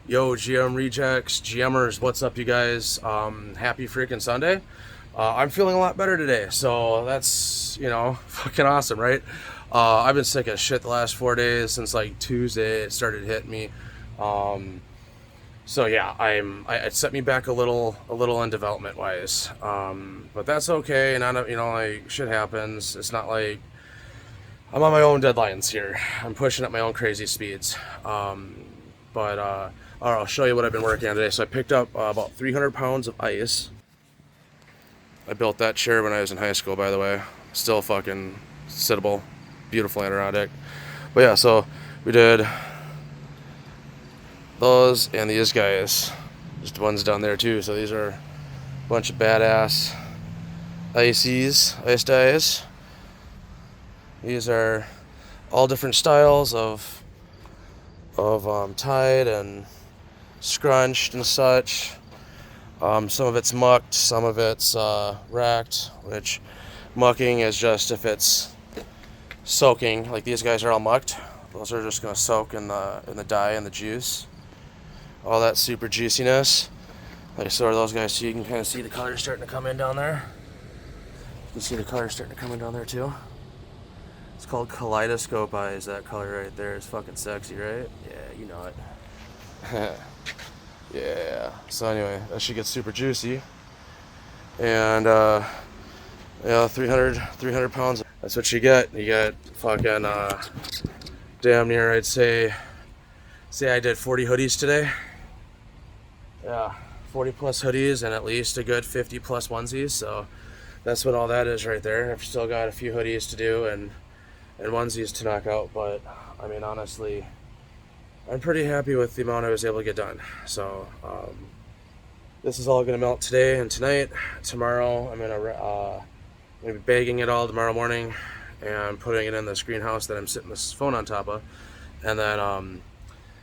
Yo, GM rejects, GMers, what's up, you guys? Happy freaking Sunday. I'm feeling a lot better today, so that's, fucking awesome, right? I've been sick as shit the last 4 days since like Tuesday. It started hitting me. Um, so yeah, it set me back a little in development wise. But that's okay, and I don't, like shit happens. It's not like I'm on my own deadlines here. I'm pushing at my own crazy speeds. But all right, I'll show you what I've been working on today. So I picked up about 300 pounds of ice. I built that chair when I was in high school, by the way. Still fucking sittable, beautiful Adirondack. But yeah, so we did those and these guys. Just ones down there too. So these are a bunch of badass ice dies. These are all different styles of tied and scrunched and such. Some of it's mucked, some of it's racked, which mucking is just if it's soaking. Like these guys are all mucked. Those are just gonna soak in the dye and the juice. All that super juiciness. Like so are those guys, so you can kind of see the color starting to come in down there. You can see the color starting to come in down there too. It's called kaleidoscope eyes. That color right there is fucking sexy, right? Yeah, you know it. Yeah. So anyway, that should get super juicy. And yeah, 300 pounds. That's what you get. You get fucking damn near. I'd say I did 40 hoodies today. Yeah, 40 plus hoodies and at least a good 50 plus onesies. So that's what all that is right there. I've still got a few hoodies to do and onesies to knock out, but I mean honestly, I'm pretty happy with the amount I was able to get done. So this is all going to melt today and tonight. Tomorrow I'm gonna be bagging it all tomorrow morning and putting it in this greenhouse that I'm sitting this phone on top of, and then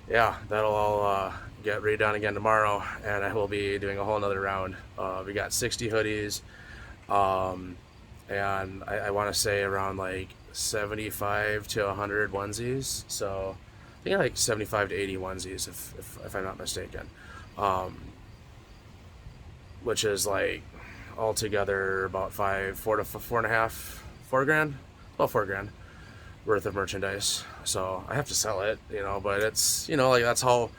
yeah, that'll all get redone again tomorrow, and I will be doing a whole nother round. We got 60 hoodies, and I want to say around like 75 to 100 onesies. So I think like 75 to 80 onesies, if I'm not mistaken, which is like altogether about four and a half, $4,000, about $4,000 worth of merchandise. So I have to sell it, but it's, like that's how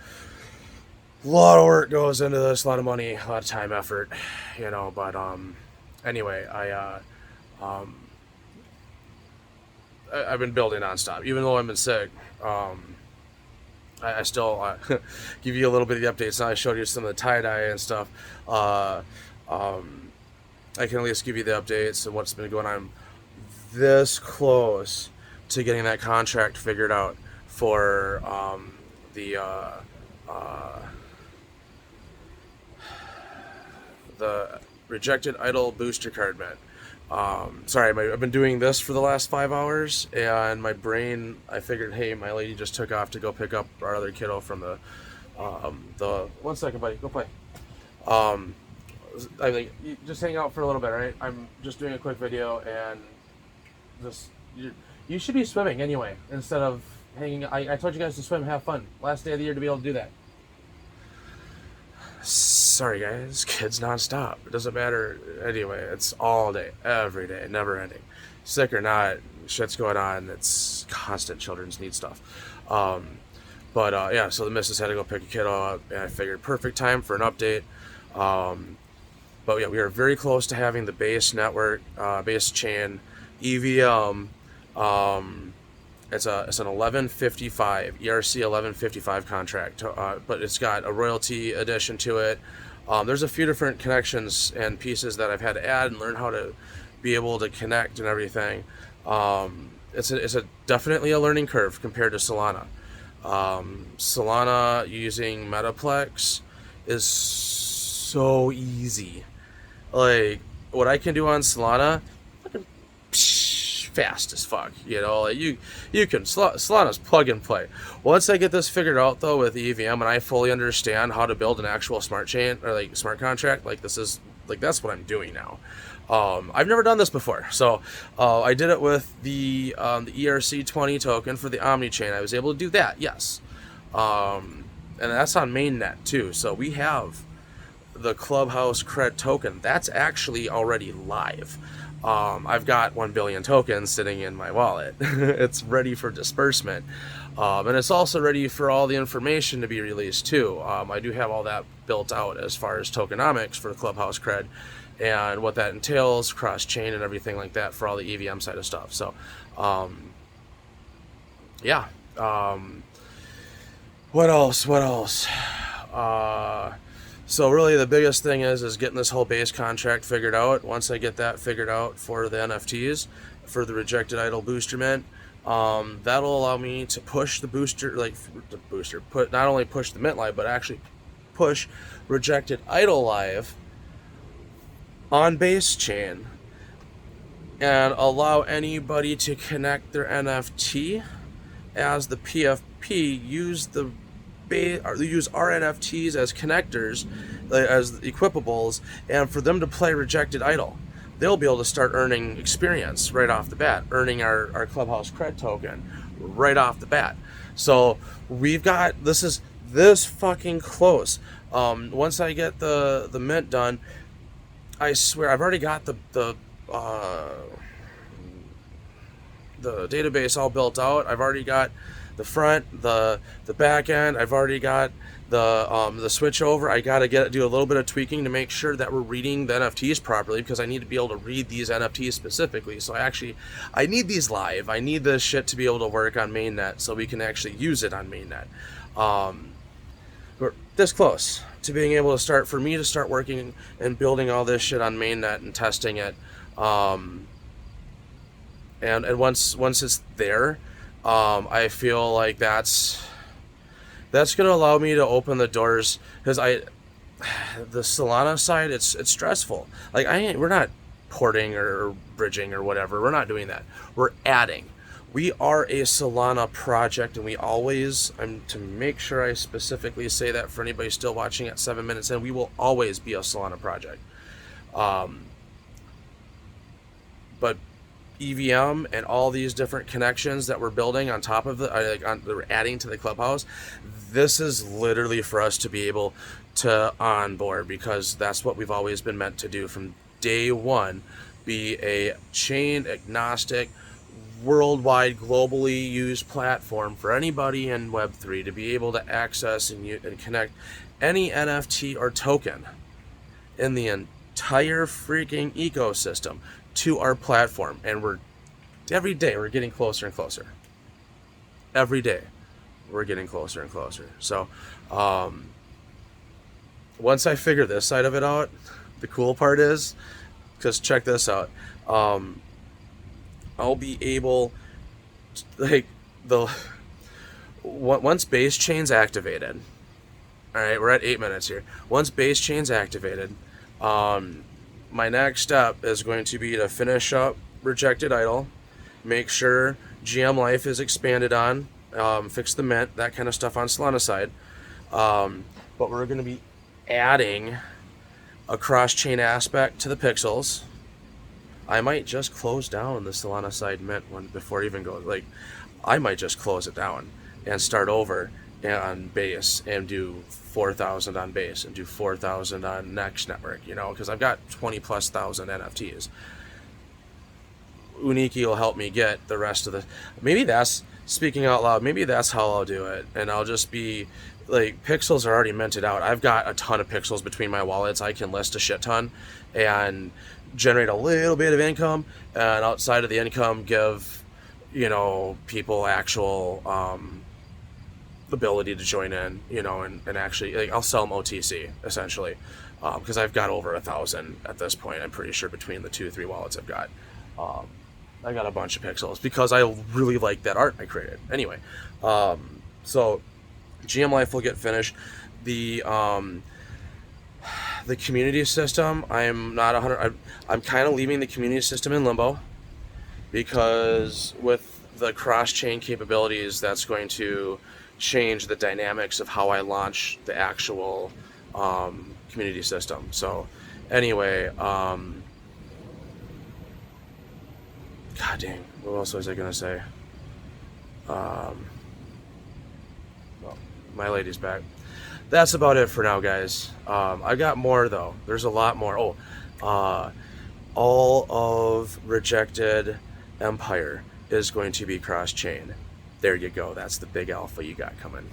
a lot of work goes into this, a lot of money, a lot of time, effort, but anyway, I've been building nonstop, even though I've been sick. I still give you a little bit of the updates. Now I showed you some of the tie-dye and stuff. I can at least give you the updates and what's been going on. This close to getting that contract figured out for the rejected idle booster card mint. Sorry, I've been doing this for the last 5 hours, and my brain, I figured, hey, my lady just took off to go pick up our other kiddo from the 1 second, buddy, go play. I think you just hang out for a little bit, right? I'm just doing a quick video, and just, you should be swimming anyway, instead of hanging. I told you guys to swim, have fun. Last day of the year to be able to do that. Sorry guys, kids nonstop. It doesn't matter. Anyway, it's all day, every day, never ending. Sick or not, shit's going on. It's constant children's need stuff. But yeah, so the missus had to go pick a kiddo up, and I figured perfect time for an update. But yeah, we are very close to having the base network, base chain EVM. It's an 1155 ERC 1155 contract, but it's got a royalty addition to it. There's a few different connections and pieces that I've had to add and learn how to be able to connect and everything. It's definitely a learning curve compared to Solana. Solana using Metaplex is so easy. Like what I can do on Solana, fast as fuck, like you can Solana's plug and play. Once I get this figured out though with EVM and I fully understand how to build an actual smart chain or like smart contract, like this is like that's what I'm doing now. I've never done this before, so I did it with the ERC20 token for the Omni chain. I was able to do that, yes, and that's on mainnet too. So we have the Clubhouse Cred token. That's actually already live. I've got 1 billion tokens sitting in my wallet. It's ready for disbursement. And it's also ready for all the information to be released too. I do have all that built out as far as tokenomics for the Clubhouse Cred and what that entails, cross-chain and everything like that for all the EVM side of stuff. So, yeah. What else? So really the biggest thing is getting this whole base contract figured out. Once I get that figured out for the NFTs, for the rejected idle booster mint, that'll allow me to push the booster, not only push the mint live, but actually push rejected idle live on base chain and allow anybody to connect their NFT as the PFP, use our NFTs as connectors, as equipables, and for them to play rejected idle. They'll be able to start earning experience right off the bat, earning our Clubhouse Cred token right off the bat. So we've got, this fucking close. Once I get the mint done, I swear I've already got the database all built out. I've already got the front, the back end. I've already got the switch over. I gotta do a little bit of tweaking to make sure that we're reading the NFTs properly, because I need to be able to read these NFTs specifically. So I need these live. I need this shit to be able to work on mainnet so we can actually use it on mainnet. We're this close to being able to for me to start working and building all this shit on mainnet and testing it. And once it's there, I feel like that's going to allow me to open the doors, because the Solana side, it's stressful. Like we're not porting or bridging or whatever. We're not doing that. We're adding. We are a Solana project, and to make sure I specifically say that for anybody still watching at 7 minutes in, we will always be a Solana project. But EVM and all these different connections that we're building on top of that we're adding to the Clubhouse, this is literally for us to be able to onboard, because that's what we've always been meant to do from day one, be a chain agnostic, worldwide, globally used platform for anybody in Web3 to be able to access and connect any NFT or token in the entire freaking ecosystem to our platform. And every day we're getting closer and closer. Every day we're getting closer and closer. So once I figure this side of it out, the cool part is, because check this out, I'll be able to, once base chain's activated, all right, we're at 8 minutes here. Once base chain's activated, my next step is going to be to finish up rejected idle, make sure GM life is expanded on, fix the mint, that kind of stuff on Solana side. But we're going to be adding a cross-chain aspect to the pixels. I might just close down the Solana side mint before even going, I might just close it down and start over on base and do 4,000 on base and do 4,000 on next network, because I've got 20+ thousand NFTs. Uniki will help me get the rest of speaking out loud, maybe that's how I'll do it. And I'll just be pixels are already minted out. I've got a ton of pixels between my wallets. I can list a shit ton and generate a little bit of income, and outside of the income give people actual ability to join in, and actually I'll sell them OTC essentially, because I've got over 1,000 at this point. I'm pretty sure between the 2-3 wallets I've got. I got a bunch of pixels because I really like that art I created. Anyway, so GM life will get finished. The community system, I'm not 100. I'm kind of leaving the community system in limbo, because with the cross-chain capabilities, that's going to change the dynamics of how I launch the actual community system. So anyway, god dang, what else was I gonna say? Well, my lady's back. that's about it for now, guys. I got more though. There's a lot more. All of Rejected Empire is going to be cross-chain. There you go. That's the big alpha you got coming.